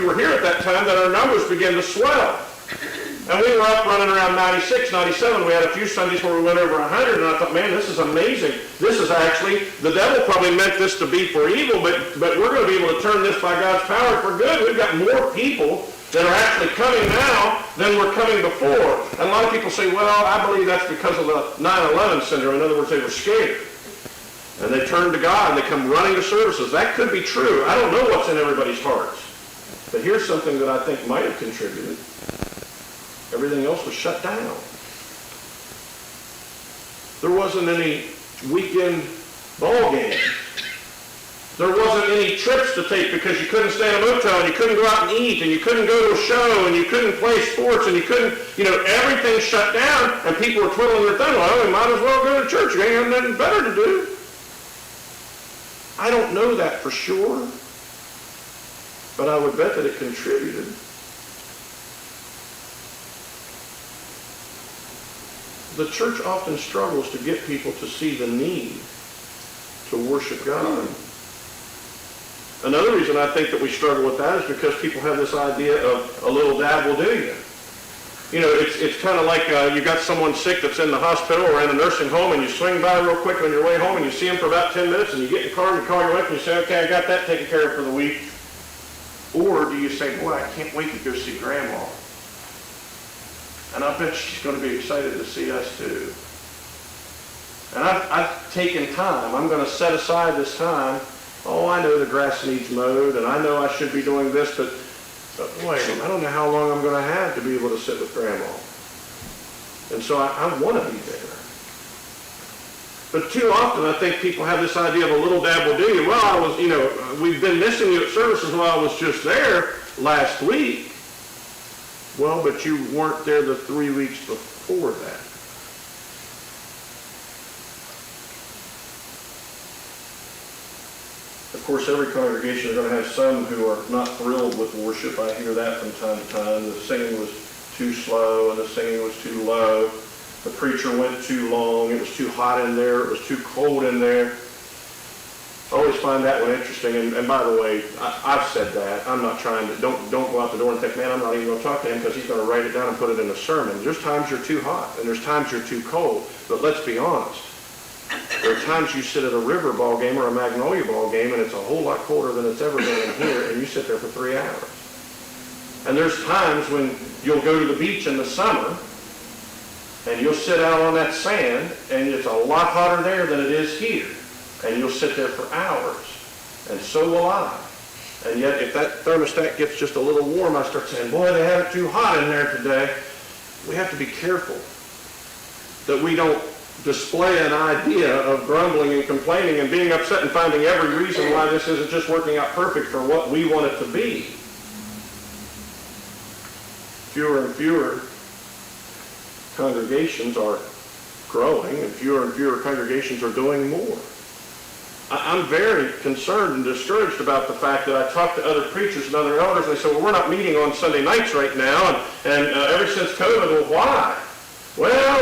you were here at that time, that our numbers began to swell. And we were up running around 96, 97. We had a few Sundays where we went over 100, and I thought, man, this is amazing. This is actually, the devil probably meant this to be for evil, but we're going to be able to turn this by God's power for good. We've got more people that are actually coming now than were coming before. And a lot of people say, well, I believe that's because of the 9/11 syndrome. In other words, they were scared. And they turn to God, and they come running to services. That could be true. I don't know what's in everybody's hearts. But here's something that I think might have contributed. Everything else was shut down. There wasn't any weekend ball games. There wasn't any trips to take because you couldn't stay in a motel, and you couldn't go out and eat, and you couldn't go to a show, and you couldn't play sports, and you couldn't, everything shut down, and people were twiddling their thumb. Well, we might as well go to church. You ain't got nothing better to do. I don't know that for sure, but I would bet that it contributed. The church often struggles to get people to see the need to worship God. Another reason I think that we struggle with that is because people have this idea of a little dab will do you. It's kind of like you got someone sick that's in the hospital or in a nursing home, and you swing by real quick on your way home, and you see them for about 10 minutes, and you get in the car and you call your wife and you say, okay, I got that taken care of for the week. Or do you say, boy, I can't wait to go see Grandma. And I bet she's going to be excited to see us too. And I've taken time. I'm going to set aside this time. Oh, I know the grass needs mowed, and I know I should be doing this, but boy, I don't know how long I'm going to have to be able to sit with Grandma. And so I want to be there. But too often I think people have this idea of a little dab will do you. Well, we've been missing you at services while I was just there last week. Well, but you weren't there the 3 weeks before that. Of course, every congregation is going to have some who are not thrilled with worship. I hear that from time to time. The singing was too slow and the singing was too low. The preacher went too long. It was too hot in there. It was too cold in there. I always find that one interesting. And by the way, I've said that. I'm not trying to, don't go out the door and think, man, I'm not even going to talk to him because he's going to write it down and put it in a sermon. There's times you're too hot and there's times you're too cold. But let's be honest. There are times you sit at a river ball game or a Magnolia ball game and it's a whole lot colder than it's ever been in here, and you sit there for 3 hours. And there's times when you'll go to the beach in the summer and you'll sit out on that sand and it's a lot hotter there than it is here. And you'll sit there for hours. And so will I. And yet if that thermostat gets just a little warm, I start saying, boy, they have it too hot in there today. We have to be careful that we don't display an idea of grumbling and complaining and being upset and finding every reason why this isn't just working out perfect for what we want it to be. Fewer and fewer congregations are growing, and fewer congregations are doing more. I'm very concerned and discouraged about the fact that I talk to other preachers and other elders, and they say, well, we're not meeting on Sunday nights right now, and ever since COVID, well, why? Well,